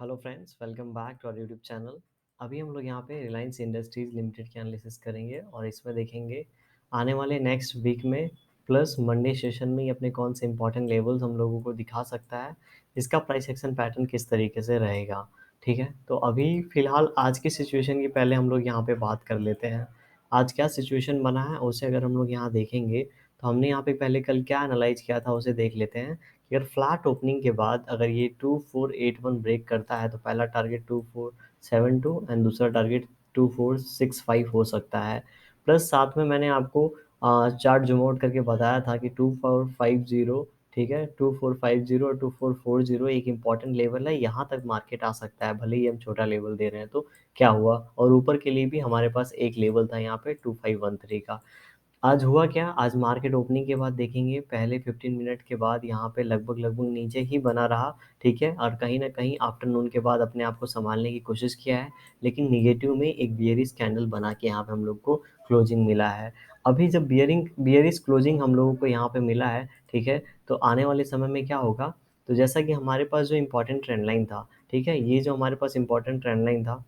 Hello friends, welcome back to our YouTube channel. अभी हम लोग यहाँ पे रिलायंस इंडस्ट्रीज़ लिमिटेड की एनालिसिस करेंगे और इसमें देखेंगे आने वाले नेक्स्ट वीक में प्लस मंडे सेशन में ये अपने कौन से इंपॉर्टेंट लेवल्स हम लोगों को दिखा सकता है, इसका प्राइस एक्शन पैटर्न किस तरीके से रहेगा। ठीक है, तो अभी फ़िलहाल आज की सिचुएशन की पहले हम लोग यहाँ पे बात कर लेते हैं। आज क्या सिचुएशन बना है उसे अगर हम लोग यहाँ देखेंगे, तो हमने यहाँ पे पहले कल क्या एनालाइज़ किया था उसे देख लेते हैं। अगर फ्लैट ओपनिंग के बाद अगर ये 2481 ब्रेक करता है तो पहला टारगेट 2472 एंड दूसरा टारगेट 2465 हो सकता है। प्लस साथ में मैंने आपको चार्ट जूम आउट करके बताया था कि 2450, ठीक है, 2450 और 2440 एक इंपॉर्टेंट लेवल है, यहाँ तक मार्केट आ सकता है भले ही हम छोटा लेवल दे रहे हैं तो क्या हुआ। और ऊपर के लिए भी हमारे पास एक लेवल था यहाँ पे 2513 का। आज हुआ क्या, आज मार्केट ओपनिंग के बाद देखेंगे पहले 15 मिनट के बाद यहाँ पे लगभग नीचे ही बना रहा, ठीक है, और कहीं न कहीं आफ्टरनून के बाद अपने आप को सँभालने की कोशिश किया है, लेकिन नेगेटिव में एक बियरिश कैंडल बना के यहाँ पे हम लोग को क्लोजिंग मिला है। अभी जब बियरिश क्लोजिंग हम लोगों को यहाँ पे मिला है, ठीक है, तो आने वाले समय में क्या होगा, तो जैसा कि हमारे पास जो इम्पोर्टेंट ट्रेंड लाइन था, ठीक है, ये जो हमारे पास इम्पोर्टेंट ट्रेंड लाइन था,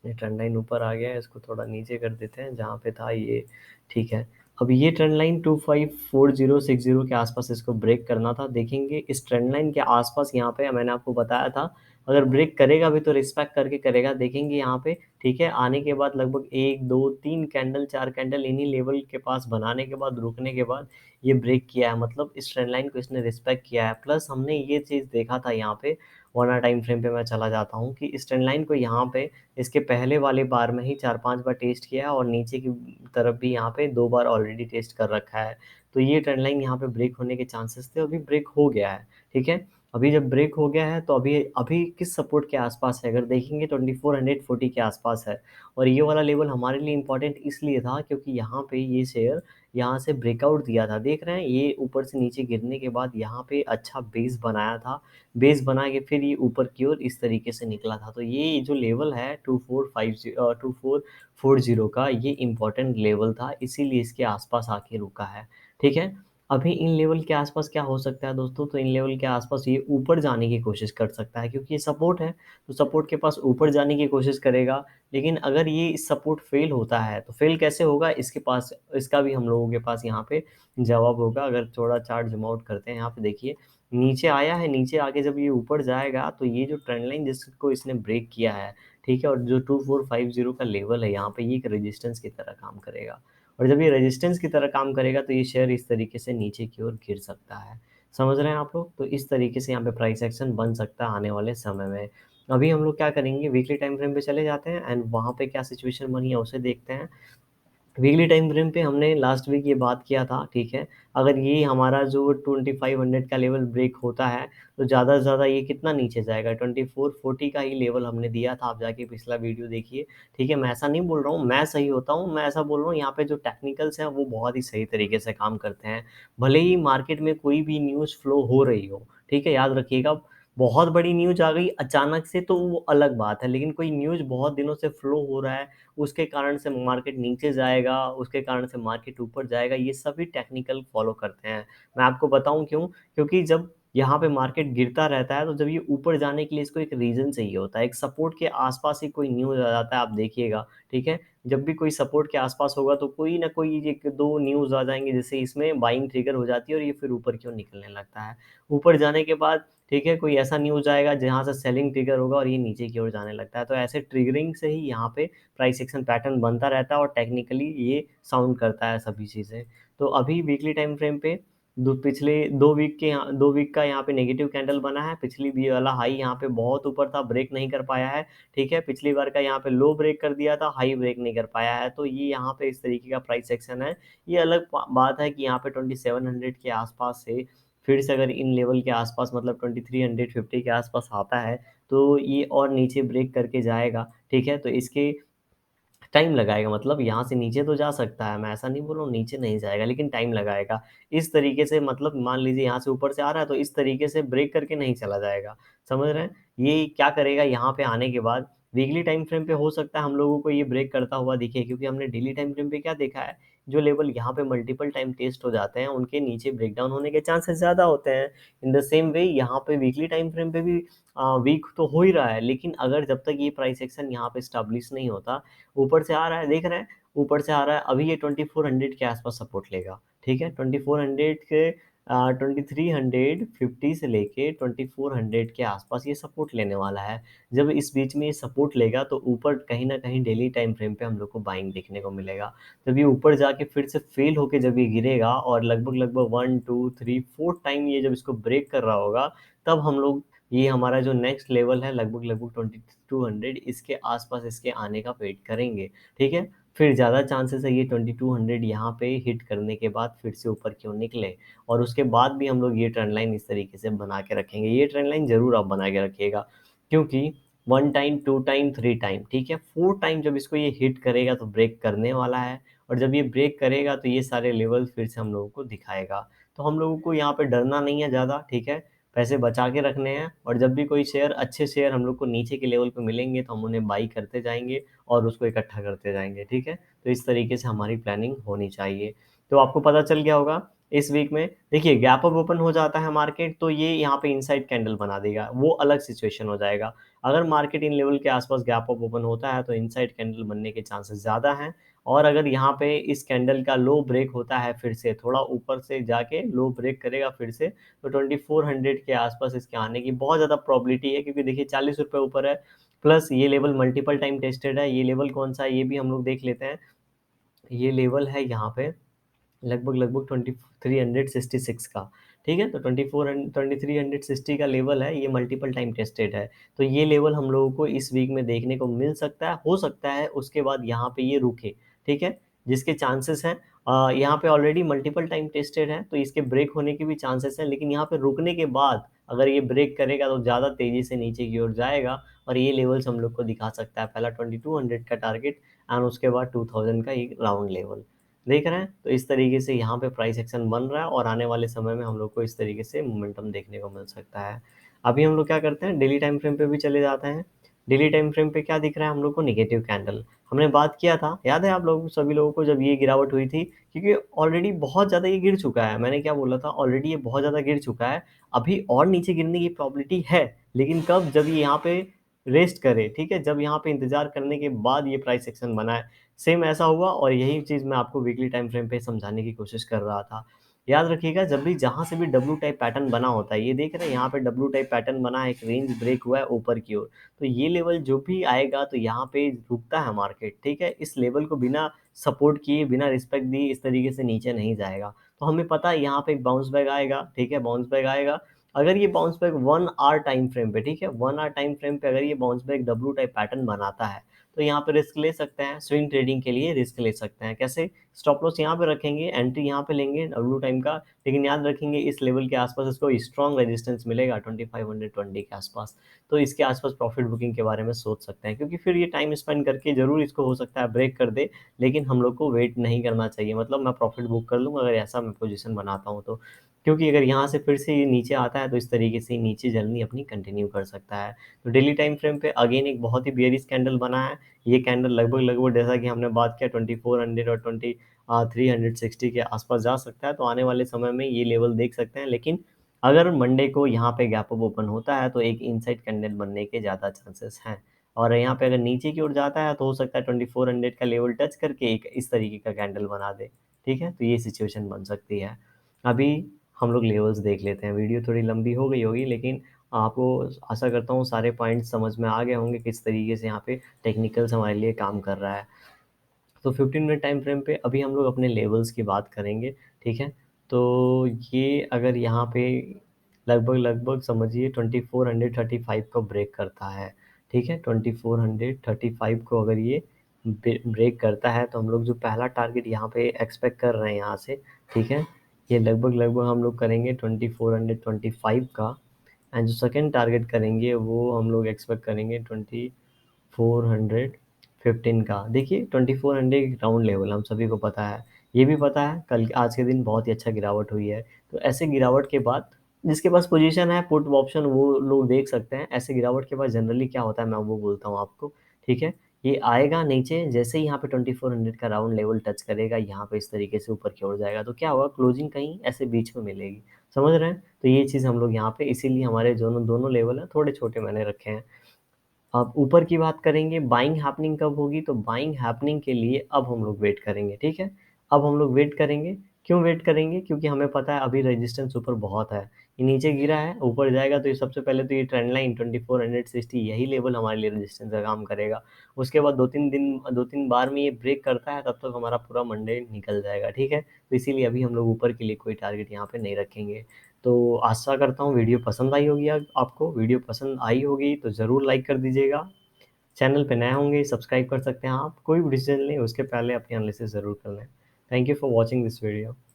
ये ट्रेंड लाइन ऊपर आ गया है, इसको थोड़ा नीचे कर देते हैं जहाँ पे था ये, ठीक है। अब ये ट्रेंड लाइन 254060 के आसपास इसको ब्रेक करना था। देखेंगे इस ट्रेंड लाइन के आसपास यहाँ पे मैंने आपको बताया था, अगर ब्रेक करेगा भी तो रिस्पेक्ट करके करेगा। देखेंगे यहाँ पे, ठीक है, आने के बाद लगभग 1, 2, 3 कैंडल, 4 कैंडल इन्हीं लेवल के पास बनाने के बाद रुकने के बाद ये ब्रेक किया है, मतलब इस ट्रेंड लाइन को इसने रिस्पेक्ट किया है। प्लस हमने ये चीज़ देखा था यहाँ पे, 1 आवर टाइम फ्रेम पे मैं चला जाता हूँ कि इस ट्रेंड लाइन को यहाँ पे इसके पहले वाले बार में ही 4-5 बार टेस्ट किया है और नीचे की तरफ भी यहाँ पे 2 बार ऑलरेडी टेस्ट कर रखा है। तो ये ट्रेंड लाइन यहाँ पे ब्रेक होने के चांसेस थे, अभी ब्रेक हो गया है, ठीक है। अभी जब ब्रेक हो गया है तो अभी अभी किस सपोर्ट के आसपास है, अगर देखेंगे 2440 के आसपास है। और ये वाला लेवल हमारे लिए इम्पोर्टेंट इसलिए था क्योंकि यहाँ पे ये शेयर यहाँ से ब्रेकआउट दिया था, देख रहे हैं, ये ऊपर से नीचे गिरने के बाद यहाँ पे अच्छा बेस बनाया था। बेस बना के फिर ये ऊपर की ओर इस तरीके से निकला था। तो ये जो लेवल है 2440 का, ये इम्पोर्टेंट लेवल था, इसीलिए इसके आसपास आके रुका है, ठीक है। अभी इन लेवल के आसपास क्या हो सकता है दोस्तों, तो इन लेवल के आसपास ये ऊपर जाने की कोशिश कर सकता है क्योंकि ये सपोर्ट है, तो सपोर्ट के पास ऊपर जाने की कोशिश करेगा। लेकिन अगर ये इस सपोर्ट फेल होता है तो फेल कैसे होगा, इसके पास इसका भी हम लोगों के पास यहाँ पे जवाब होगा। अगर थोड़ा चार्ट ज़ूम आउट करते हैं, यहाँ पे देखिए नीचे आया है, नीचे आके जब ये ऊपर जाएगा तो ये जो ट्रेंड लाइन जिसको इसने ब्रेक किया है, ठीक है, और जो 2450 का लेवल है यहाँ पे, ये एक रेजिस्टेंस की तरह काम करेगा। और जब ये रेजिस्टेंस की तरह काम करेगा तो ये शेयर इस तरीके से नीचे की ओर गिर सकता है। समझ रहे हैं आप लोग? तो इस तरीके से यहाँ पे प्राइस एक्शन बन सकता है आने वाले समय में। अभी हम लोग क्या करेंगे, वीकली टाइम फ्रेम पे चले जाते हैं एंड वहाँ पे क्या सिचुएशन बनी है उसे देखते हैं। वीकली टाइम फ्रेम पे हमने लास्ट वीक ये बात किया था, ठीक है? अगर ये हमारा जो 2500 का लेवल ब्रेक होता है, तो ज़्यादा से ज़्यादा ये कितना नीचे जाएगा? 2440 का ही लेवल हमने दिया था, आप जाके पिछला वीडियो देखिए, ठीक है? मैं ऐसा नहीं बोल रहा हूँ, मैं सही होता हूँ, मैं ऐसा बोल रहा हूँ यहाँ पे जो टेक्निकल्स हैं, वो बहुत ही सही तरीके से काम करते हैं। भले ही मार्केट में कोई भी न्यूज़ फ्लो हो रही हो, ठीक है? याद रखिएगा, बहुत बड़ी न्यूज़ आ गई अचानक से तो वो अलग बात है, लेकिन कोई न्यूज़ बहुत दिनों से फ्लो हो रहा है, उसके कारण से मार्केट नीचे जाएगा, उसके कारण से मार्केट ऊपर जाएगा, ये सभी टेक्निकल फॉलो करते हैं। मैं आपको बताऊँ क्यों? क्योंकि जब यहाँ पे मार्केट गिरता रहता है, तो जब ये ऊपर जाने के लिए इसको एक रीज़न चाहिए होता है। एक सपोर्ट के आस-पास ही कोई न्यूज़ आ जाता है, आप देखिएगा, ठीक है? जब भी कोई सपोर्ट के आस-पास होगा, तो कोई ना कोई 1-2 न्यूज़ आ जाएँगी, जिससे इसमें बाइंग ट्रिगर हो जाती है और ये फिर ऊपर की ओर निकलने लगता है। ऊपर जाने के बाद, ठीक है, कोई ऐसा न्यूज़ आएगा जहाँ से सेलिंग ट्रिगर होगा और ये नीचे की ओर जाने लगता है। तो ऐसे ट्रिगरिंग से ही यहाँ पे प्राइस एक्शन पैटर्न बनता रहता है और टेक्निकली ये साउंड करता है सभी चीज़ें। तो अभी वीकली टाइम फ्रेम पे पिछले 2 वीक का यहाँ पे नेगेटिव कैंडल बना है। पिछली भी वाला हाई यहाँ पे बहुत ऊपर था, ब्रेक नहीं कर पाया है, ठीक है? पिछली बार का यहाँ पे लो ब्रेक कर दिया था, हाई ब्रेक नहीं कर पाया है। तो ये यहाँ पे इस तरीके का प्राइस एक्शन है। ये अलग बात है कि यहाँ पे 2700 के आसपास से फिर से अगर इन लेवल के आसपास, मतलब 2350 के आसपास आता है, तो ये और नीचे ब्रेक करके जाएगा, ठीक है? तो इसके टाइम लगाएगा, मतलब यहाँ से नीचे तो जा सकता है, मैं ऐसा नहीं बोल रहा हूँ नीचे नहीं जाएगा, लेकिन टाइम लगाएगा। इस तरीके से, मतलब मान लीजिए यहाँ से ऊपर से आ रहा है तो इस तरीके से ब्रेक करके नहीं चला जाएगा, समझ रहे हैं? ये क्या करेगा यहाँ पे आने के बाद, वीकली टाइम फ्रेम पे हो सकता है हम लोगों को ये ब्रेक करता हुआ दिखे, क्योंकि हमने डेली टाइम फ्रेम पे क्या देखा है, जो लेवल यहाँ पे मल्टीपल टाइम टेस्ट हो जाते हैं उनके नीचे ब्रेकडाउन होने के चांसेस ज़्यादा होते हैं। इन द सेम वे यहाँ पे वीकली टाइम फ्रेम पे भी वीक तो हो ही रहा है, लेकिन अगर जब तक ये प्राइस एक्शन यहाँ पे स्टैब्लिश नहीं होता, ऊपर से आ रहा है, देख रहे हैं ऊपर से आ रहा है, अभी ये 2400 के आसपास सपोर्ट लेगा, ठीक है। 2400 के 2350 से लेके 2400 के आसपास ये सपोर्ट लेने वाला है। जब इस बीच में ये सपोर्ट लेगा तो ऊपर कहीं ना कहीं डेली टाइम फ्रेम पे हम लोग को बाइंग देखने को मिलेगा। जब ये ऊपर जाके फिर से फेल होके जब ये गिरेगा और लगभग लगभग 1 2 3 4 टाइम ये जब इसको ब्रेक कर रहा होगा, तब हम लोग ये हमारा जो नेक्स्ट लेवल है लगभग लगभग 2200 इसके आसपास इसके आने का वेट करेंगे, ठीक है। फिर ज़्यादा चांसेस है ये 2200 यहाँ पे हिट करने के बाद फिर से ऊपर क्यों निकले, और उसके बाद भी हम लोग ये ट्रेंड लाइन इस तरीके से बना के रखेंगे। ये ट्रेंड लाइन ज़रूर आप बना के रखिएगा, क्योंकि 1 टाइम 2 टाइम 3 टाइम, ठीक है, 4 टाइम जब इसको ये हिट करेगा तो ब्रेक करने वाला है, और जब ये ब्रेक करेगा तो ये सारे लेवल फिर से हम लोगों को दिखाएगा। तो हम लोगों को यहाँ पे डरना नहीं है ज़्यादा, ठीक है, पैसे बचा के रखने हैं, और जब भी कोई शेयर अच्छे शेयर हम लोग को नीचे के लेवल पे मिलेंगे तो हम उन्हें बाई करते जाएंगे और उसको इकट्ठा करते जाएंगे, ठीक है। तो इस तरीके से हमारी प्लानिंग होनी चाहिए। तो आपको पता चल गया होगा इस वीक में, देखिए गैप अप ओपन हो जाता है मार्केट तो ये यहाँ पे इनसाइड कैंडल बना देगा, वो अलग सिचुएशन हो जाएगा। अगर मार्केट इन लेवल के आसपास गैप अप ओपन होता है तो इनसाइड कैंडल बनने के चांसेस ज़्यादा हैं, और अगर यहाँ पे इस कैंडल का लो ब्रेक होता है, फिर से थोड़ा ऊपर से जाके लो ब्रेक करेगा फिर से, तो 2400 के आसपास इसके आने की बहुत ज़्यादा प्रोबेबिलिटी है, क्योंकि देखिए 40 रुपये ऊपर है, प्लस ये लेवल मल्टीपल टाइम टेस्टेड है। ये लेवल कौन सा है ये भी हम लोग देख लेते हैं। ये लेवल है यहाँ पे लगभग लगभग 2366 का, ठीक है। तो 2360 का लेवल है, ये मल्टीपल टाइम टेस्टेड है। तो ये लेवल हम लोगों को इस वीक में देखने को मिल सकता है, हो सकता है उसके बाद यहाँ पे ये रुके, ठीक है, जिसके चांसेस हैं। यहाँ पे ऑलरेडी मल्टीपल टाइम टेस्टेड है तो इसके ब्रेक होने के भी चांसेस हैं, लेकिन यहाँ पे रुकने के बाद अगर ये ब्रेक करेगा तो ज़्यादा तेज़ी से नीचे की ओर जाएगा, और ये लेवल्स हम लोग को दिखा सकता है, पहला 2200 का टारगेट एंड उसके बाद 2000 का एक राउंड लेवल, देख रहे हैं। तो इस तरीके से यहाँ पे प्राइस एक्शन बन रहा है, और आने वाले समय में हम लोग को इस तरीके से मोमेंटम देखने को मिल सकता है। अभी हम लोग क्या करते हैं, डेली टाइम फ्रेम पे भी चले जाते हैं। डेली टाइम फ्रेम पे क्या दिख रहा है हम लोग को, निगेटिव कैंडल। हमने बात किया था, याद है आप लोग सभी लोगों को, जब ये गिरावट हुई थी, क्योंकि ऑलरेडी बहुत ज़्यादा ये गिर चुका है। मैंने क्या बोला था, ऑलरेडी ये बहुत ज़्यादा गिर चुका है, अभी और नीचे गिरने की प्रॉबिलिटी है, लेकिन कब, जब ये यहाँ पे रेस्ट करे, ठीक है, जब यहाँ पे इंतजार करने के बाद ये प्राइस एक्शन बना है। सेम ऐसा हुआ, और यही चीज़ मैं आपको वीकली टाइम फ्रेम पे समझाने की कोशिश कर रहा था। याद रखिएगा, जब भी जहाँ से भी डब्ल्यू टाइप पैटर्न बना होता है, ये देख रहे हैं यहाँ पे डब्ल्यू टाइप पैटर्न बना है, एक रेंज ब्रेक हुआ है ऊपर की ओर, तो ये लेवल जो भी आएगा तो यहाँ पे रुकता है मार्केट, ठीक है। इस लेवल को बिना सपोर्ट किए, बिना रिस्पेक्ट दिए इस तरीके से नीचे नहीं जाएगा। तो हमें पता है यहाँ पे एक बाउंस बैक आएगा, ठीक है, बाउंस बैक आएगा। अगर ये bounce back 1 hour time frame पे, ठीक है, 1 आवर टाइम फ्रेम पे अगर ये bounce back W type pattern बनाता है, तो यहाँ पे रिस्क ले सकते हैं, स्विंग ट्रेडिंग के लिए रिस्क ले सकते हैं। कैसे, स्टॉप लॉस यहाँ पे रखेंगे, एंट्री यहाँ पे लेंगे डब्ल्यू टाइम का, लेकिन याद रखेंगे इस लेवल के आसपास इसको स्ट्रॉन्ग रेजिस्टेंस मिलेगा 2520 के आसपास, तो इसके आसपास प्रॉफिट बुकिंग के बारे में सोच सकते हैं, क्योंकि फिर ये टाइम स्पेंड करके जरूर इसको हो सकता है ब्रेक कर दे, लेकिन हम लोग को वेट नहीं करना चाहिए। मतलब मैं प्रॉफिट बुक कर लूँगा अगर ऐसा मैं पोजीशन बनाता हूँ तो, क्योंकि अगर यहाँ से फिर से ये नीचे आता है तो इस तरीके से नीचे जर्नी अपनी कंटिन्यू कर सकता है। तो डेली टाइम फ्रेम पे अगेन एक बहुत ही बेयरिश कैंडल बना है। ये कैंडल लगभग लगभग जैसा कि हमने बात किया 2400 और 360 के आसपास जा सकता है, तो आने वाले समय में ये लेवल देख सकते हैं। लेकिन अगर मंडे को यहाँ पे गैप अप ओपन होता है तो एक इनसाइड कैंडल बनने के ज़्यादा चांसेस हैं, और यहाँ पे अगर नीचे की ओर जाता है तो हो सकता है 2400 का लेवल टच करके एक इस तरीके का कैंडल बना दे, ठीक है। तो ये सिचुएशन बन सकती है। अभी हम लोग लेवल्स देख लेते हैं। वीडियो थोड़ी लंबी हो गई होगी, लेकिन आपको आशा करता हूँ सारे पॉइंट्स समझ में आ गए होंगे किस तरीके से यहाँ पे टेक्निकल्स हमारे लिए काम कर रहा है। तो 15 मिनट टाइम फ्रेम पे अभी हम लोग अपने लेवल्स की बात करेंगे, ठीक है। तो ये अगर यहाँ पे लगभग लगभग समझिए 2435 को ब्रेक करता है, ठीक है, 2435 को अगर ये ब्रेक करता है तो हम लोग जो पहला टारगेट यहाँ पे एक्सपेक्ट कर रहे हैं यहाँ से, ठीक है, ये लगभग लगभग हम लोग करेंगे 2425 का, एंड जो सेकंड टारगेट करेंगे वो हम लोग एक्सपेक्ट करेंगे 2415 का। देखिए 2400 राउंड लेवल हम सभी को पता है, ये भी पता है कल आज के दिन बहुत ही अच्छा गिरावट हुई है। तो ऐसे गिरावट के बाद जिसके पास पोजीशन है पुट ऑप्शन वो लोग देख सकते हैं। ऐसे गिरावट के बाद जनरली क्या होता है मैं वो बोलता हूँ आपको, ठीक है। ये आएगा नीचे, जैसे ही यहाँ पे 2400 का राउंड लेवल टच करेगा, यहाँ पे इस तरीके से ऊपर की ओर जाएगा, तो क्या होगा, क्लोजिंग कहीं ऐसे बीच में मिलेगी। समझ रहे हैं? तो ये चीज़ हम लोग यहाँ पे, इसीलिए हमारे दोनों दोनों लेवल हैं थोड़े छोटे मैंने रखे हैं। अब ऊपर की बात करेंगे, बाइंग हैपनिंग कब होगी, तो बाइंग हैपनिंग के लिए अब हम लोग वेट करेंगे, ठीक है? अब हम लोग वेट करेंगे, क्यों वेट करेंगे? क्योंकि हमें पता है अभी रेजिस्टेंस ऊपर बहुत है, ये नीचे गिरा है, ऊपर जाएगा तो ये सबसे पहले तो ये ट्रेंड लाइन 2460 यही लेवल हमारे लिए रेजिस्टेंस का काम करेगा। उसके बाद 2-3 बार में ये ब्रेक करता है, तब तक हमारा पूरा मंडे निकल जाएगा, ठीक है? तो इसीलिए अभी हम लोग ऊपर के लिए कोई टारगेट यहाँ पे नहीं रखेंगे। तो आशा करता हूँ वीडियो पसंद आई होगी। आपको वीडियो पसंद आई होगी तो ज़रूर लाइक कर दीजिएगा। चैनल पे नए होंगे सब्सक्राइब कर सकते हैं आप। कोई भी डिसीजन लें उसके पहले अपनी एनालिसिस ज़रूर कर लें। Thank you for watching this video.